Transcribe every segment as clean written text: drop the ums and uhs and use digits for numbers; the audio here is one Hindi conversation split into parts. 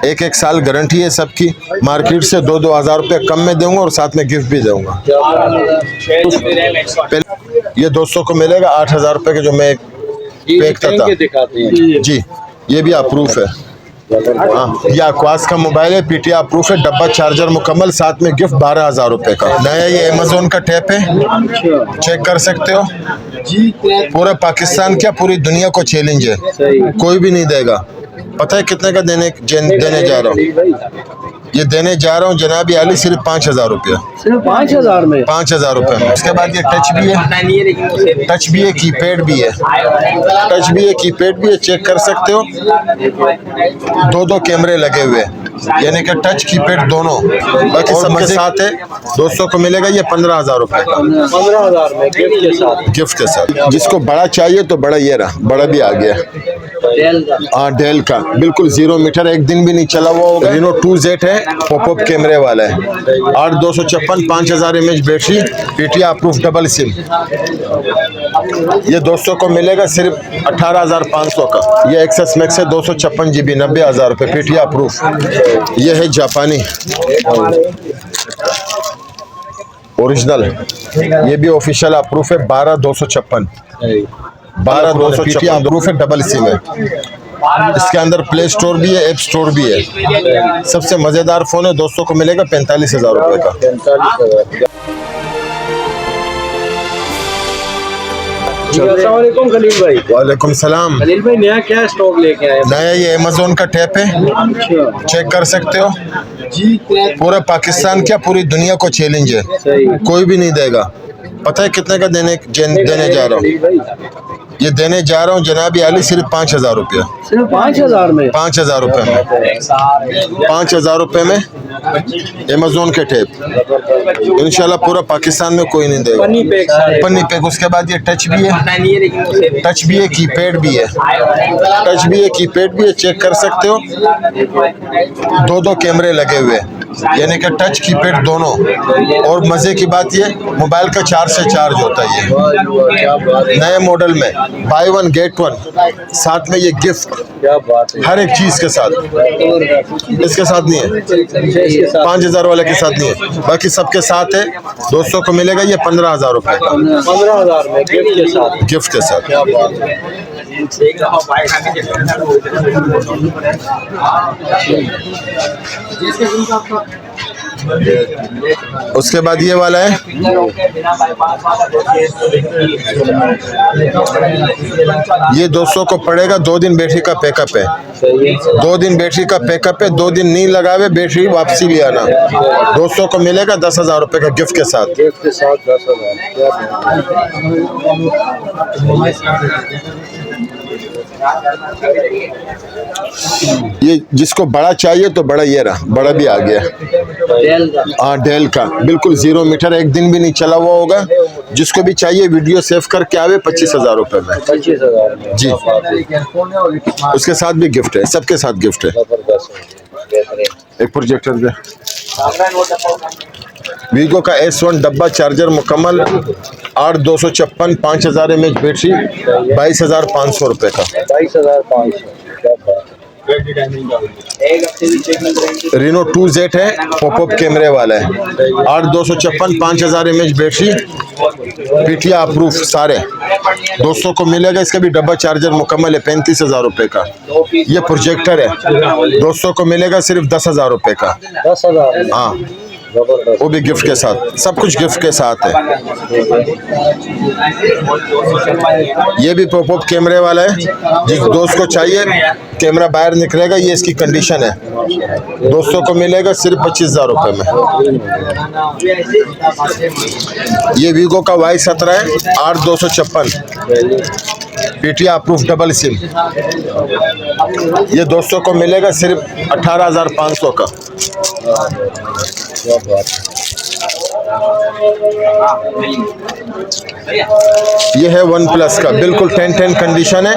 1 साल गारंटी है सबकी। मार्केट से 2-2 हज़ार रुपये कम में दूंगा और साथ में गिफ्ट भी दूंगा। ये दोस्तों को मिलेगा 8,000 रुपये के, जो मैं फेंकता था जी। ये भी अप्रूफ है। हाँ, ये अक्वास का मोबाइल है, PTI अप्रूफ है, डब्बा चार्जर मुकम्मल, साथ में गिफ्ट 12,000 रुपये का। नया ये अमेज़न का टैप है, चेक कर सकते हो। पूरे पाकिस्तान क्या पूरी दुनिया को चैलेंज है, कोई भी नहीं देगा। पता है कितने का देने जा रहा हूँ? ये देने जा रहा हूँ जनाबी आली सिर्फ 5,000 रुपया। सिर्फ 5,000 में? 5,000 रुपये में। उसके बाद ये टच भी है, कीपैड भी है, कीपैड भी है, चेक कर सकते हो। 2 कैमरे लगे हुए, यानी कि टच कीपैड दोनों। बाकी सबके साथ है। दोस्तों को मिलेगा ये 15,000 रुपये का। 15,000 में गिफ्ट के साथ। जिसको बड़ा चाहिए तो बड़ा, ये रहा, बड़ा भी आ गया। हाँ, डेल का बिल्कुल 0 मीटर, 1 दिन भी नहीं चला हुआ होगा। Reno 2Z है, पॉपअप कैमरे वाला है। 8256, 5000 mAh battery, PTI approve, double SIM. ये दोस्तों को मिलेगा सिर्फ 18,500 का। ये एक्सेस मैक्स है, 256 GB, 90,000 रुपये, PTI अप्रूफ। ये है जापानी ओरिजिनल, ये भी ऑफिशियल अप्रूफ है, 12,256, 12,256 अप्रूफ है, डबल सिम है। इसके अंदर प्ले स्टोर भी है, ऐप स्टोर भी है। सबसे मजेदार फोन है, दोस्तों को मिलेगा 45,000 रुपये का। 45,000। अस्सलामुअलैकुम खलील भाई। वालेकुम सलाम। खलील भाई, नया क्या स्टॉक लेके आए? नया ये अमेज़न का टैप है, चेक कर सकते हो। पूरे पाकिस्तान क्या पूरी दुनिया को चैलेंज है, कोई भी नहीं देगा। पता है कितने का देने जा रहा हूँ? ये देने जा रहा हूँ जनाबी आली सिर्फ 5,000 रुपया। सिर्फ 5,000 में? 5,000 रुपये में। 5,000 रुपये में अमेज़न के टैप। इंशाल्लाह पूरा पाकिस्तान में कोई नहीं देगा। पन्नी पैक। उसके बाद ये टच भी है, कीपैड भी है, कीपैड भी है, चेक कर सकते हो। 2 कैमरे लगे हुए, यानी कि टच कीपैड दोनों। और मजे की बात ये, मोबाइल का 4 से चार्ज होता है। ये नए मॉडल में बाय 1 गेट 1, साथ में ये गिफ्ट, हर एक चीज के साथ। इसके साथ नहीं है, 5,000 वाले के साथ नहीं है, बाकी सबके साथ है। दोस्तों को मिलेगा ये 15,000 रुपये का। 15,000 में गिफ्ट के साथ। उसके बाद ये वाला है, ये 200 को पड़ेगा। 2 दिन बैटरी का पैकअप है, 2 दिन बैटरी का पैकअप है। 2 दिन नहीं लगावे बैटरी, वापसी भी आना। 200 को मिलेगा 10,000 रुपये का गिफ्ट के साथ। 10,000। ये जिसको बड़ा चाहिए तो बड़ा, ये रहा, बड़ा भी आ गया। हाँ, डेल का बिल्कुल 0 मीटर, 1 दिन भी नहीं चला हुआ होगा। जिसको भी चाहिए वीडियो सेव करके आवे 25,000 रुपये में। 25,000 जी। उसके साथ भी गिफ्ट है, सबके साथ गिफ्ट है। एक प्रोजेक्टर दे। वीगो का S1 डब्बा चार्जर मुकम्मल, 8256, 5000 mAh बैटरी, 22,500 रुपये का। 22,500। Reno 2Z है, पॉपअप कैमरे वाला है। 8256, 5000 mAh बैटरी, PTI अप्रूफ सारे। दोस्तों को मिलेगा इसका भी डब्बा चार्जर मुकम्मल है, 35,000 रुपये का। ये प्रोजेक्टर है, दोस्तों को मिलेगा सिर्फ 10,000 रुपये का। 10,000। हाँ, वो भी गिफ्ट के साथ, सब कुछ गिफ्ट के साथ है। ये भी पॉपअप कैमरे वाला है, जिस दोस्त को चाहिए कैमरा बाहर निकलेगा, ये इसकी कंडीशन है। दोस्तों को मिलेगा सिर्फ 25,000 रुपये में। ये वीगो का Y17 है, 8256, PTI अप्रूफ, डबल सिम। ये दोस्तों को मिलेगा सिर्फ 18,500 का। ये है OnePlus का, बिल्कुल 10-10 कंडीशन है।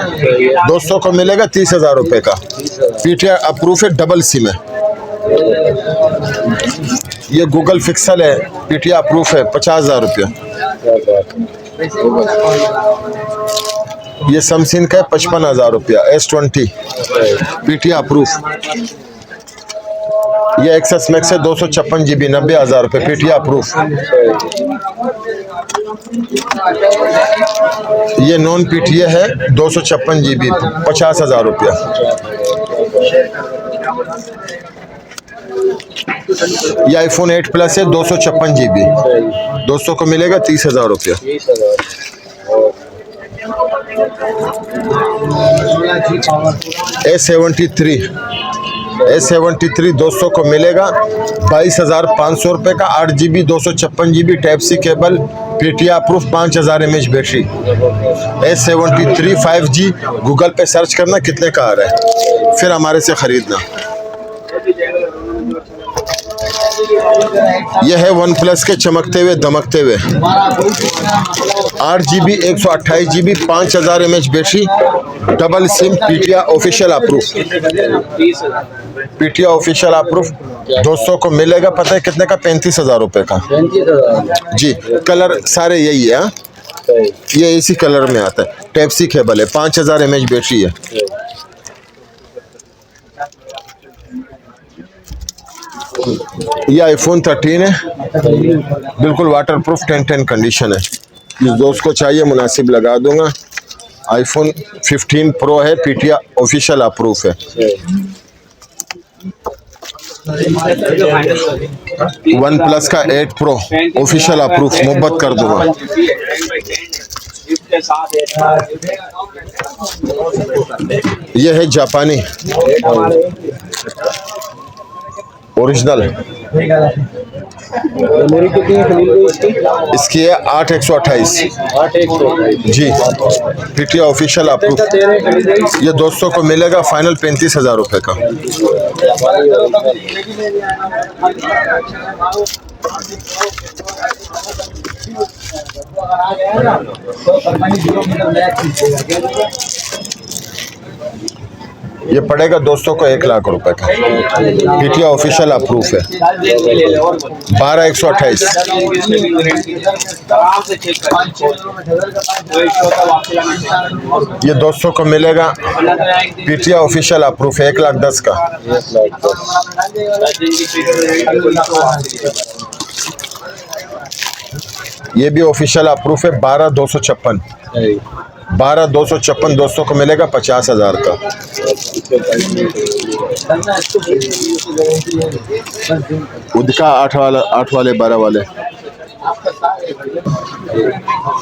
दोस्तों को मिलेगा 30,000 रुपये का। PTI अप्रूफ है, डबल सिम है। ये गूगल पिक्सल है, PTI अप्रूफ है, 50,000 रुपये। ये सैमसंग का है, 55,000 रुपया, S20, PTI अप्रूफ। ये एक्सेस मैक्स है 256 GB 90,000 रुपये पीटीआई अप्रूफ। ये नॉन पीटीआई है 256 GB 50,000 रुपया। ये आईफोन 8 प्लस है 256 GB, दोस्तों को मिलेगा 30,000 रुपया। A73 दोस्तों को मिलेगा 22,500 रुपये का, 8 GB 256 GB type C cable, पीटीआई अप्रूफ, 5000 mAh battery. A73 5G Google पे सर्च करना कितने का आ रहा है, फिर हमारे से खरीदना। यह है वन प्लस के चमकते हुए दमकते हुए 8 GB 128 GB 5000 mAh battery, double SIM, PTI official approve. PTI official approve दोस्तों को मिलेगा पता है कितने का, 35,000 रुपये का। जी, कलर सारे यही है, ये इसी कलर में आता है, टाइप सी केबल है, 5000 mAh बैटरी है। ये आईफोन 13 है, बिल्कुल वाटर प्रूफ, 10 कंडीशन है। जिस दोस्त को चाहिए मुनासिब लगा दूंगा। आईफोन 15 प्रो है, पीटीआई ऑफिशियल अप्रूफ है। वन प्लस का 8 प्रो ऑफिशियल अप्रूफ, मोहब्बत कर दूंगा। यह है जापानी ओरिजिनल, मेरी कितनी है खलील भाई इसकी? इसकी है 8/128 जी, पीटीआई ऑफिशियल अप्रूफ। ये दोस्तों को मिलेगा फाइनल 35,000 रुपये का। ये पड़ेगा दोस्तों को 1 लाख रुपए का, पीटीआई ऑफिशियल अप्रूफ है। 12/128 ये दोस्तों को मिलेगा पीटीआई ऑफिशियल अप्रूफ है, 1,10,000 का। ये भी ऑफिशियल अप्रूफ है, 12,256 दोस्तों को मिलेगा 50,000 का। उदका 8 वाले 12 वाले।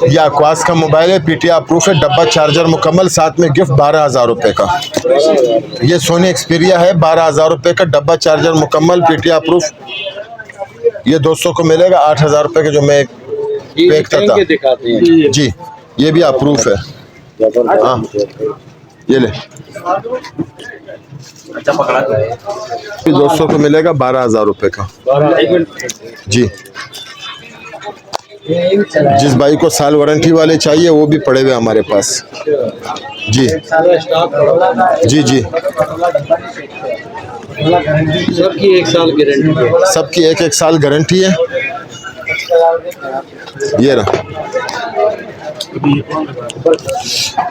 यह अक्वास का मोबाइल है, पीटीआई अप्रूफ है, डब्बा चार्जर मुकम्मल, साथ में गिफ्ट 12,000 रुपये का। ये सोनी एक्सपीरिया है, 12,000 रुपये का, डब्बा चार्जर मुकम्मल, पीटीआई अप्रूफ। ये दोस्तों को मिलेगा 8,000 रुपये के, जो मैं फेंकता था जी। ये भी अप्रूफ है, हाँ ये ले। अच्छा पकड़ा दोस्तों को मिलेगा 12,000 रुपये का जी। जिस भाई को साल वारंटी वाले चाहिए वो भी पड़े हुए हमारे पास जी जी जी। सबकी 1 साल गारंटी है, सबकी 1 साल गारंटी है। ये रहा,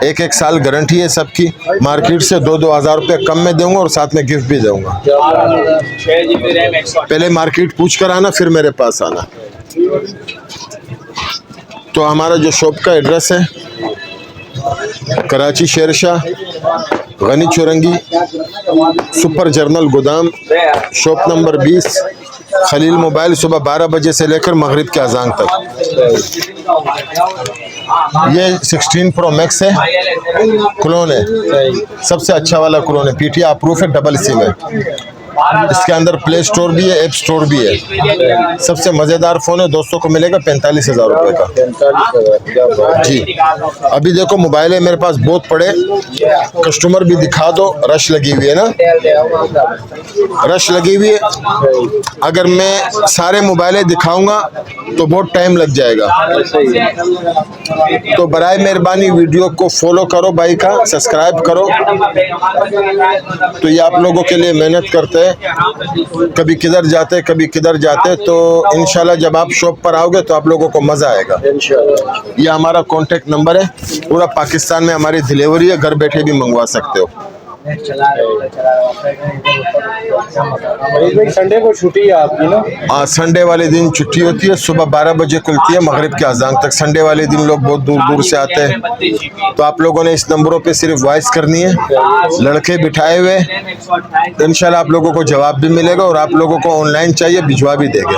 1 साल गारंटी है सबकी। मार्केट से 2-2 हज़ार रुपये कम में दूंगा और साथ में गिफ्ट भी दूंगा। पहले मार्केट पूछ कर आना, फिर मेरे पास आना। तो हमारा जो शॉप का एड्रेस है, कराची शेरशाह गनी चौरंगी सुपर जर्नल गोदाम, शॉप नंबर 20, खलील मोबाइल, सुबह 12 बजे से लेकर मगरिब के अजान तक। ये 16 प्रो मैक्स है, क्लोन है, सबसे अच्छा वाला क्लोन है, पीटीआई अप्रूफ है, डबल सिम है। इसके अंदर प्ले स्टोर भी है, ऐप स्टोर भी है। सबसे मज़ेदार फ़ोन है, दोस्तों को मिलेगा 45,000 रुपये का 45,000 जी। अभी देखो मोबाइल है मेरे पास बहुत पड़े, कस्टमर भी दिखा दो। रश लगी हुई है ना, रश लगी हुई है। अगर मैं सारे मोबाइलें दिखाऊंगा तो बहुत टाइम लग जाएगा। तो बराए मेहरबानी वीडियो को फॉलो करो, भाई का सब्सक्राइब करो। तो ये आप लोगों के लिए मेहनत करते हैं, कभी किधर जाते कभी किधर जाते। तो इंशाल्लाह जब आप शॉप पर आओगे तो आप लोगों को मज़ा आएगा। इंशाल्लाह। ये हमारा कॉन्टेक्ट नंबर है, पूरा पाकिस्तान में हमारी डिलीवरी है, घर बैठे भी मंगवा सकते हो। भाई संडे को छुट्टी है आपकी ना? हाँ, संडे वाले दिन छुट्टी होती है, सुबह 12 बजे खुलती है, मगरिब के अजान तक। संडे वाले दिन लोग बहुत दूर दूर से आते हैं, तो आप लोगों ने इस नंबरों पे सिर्फ वॉइस करनी है, लड़के बिठाए हुए, इंशाल्लाह आप लोगों को जवाब भी मिलेगा और आप लोगों को ऑनलाइन चाहिए भिजवा भी देंगे।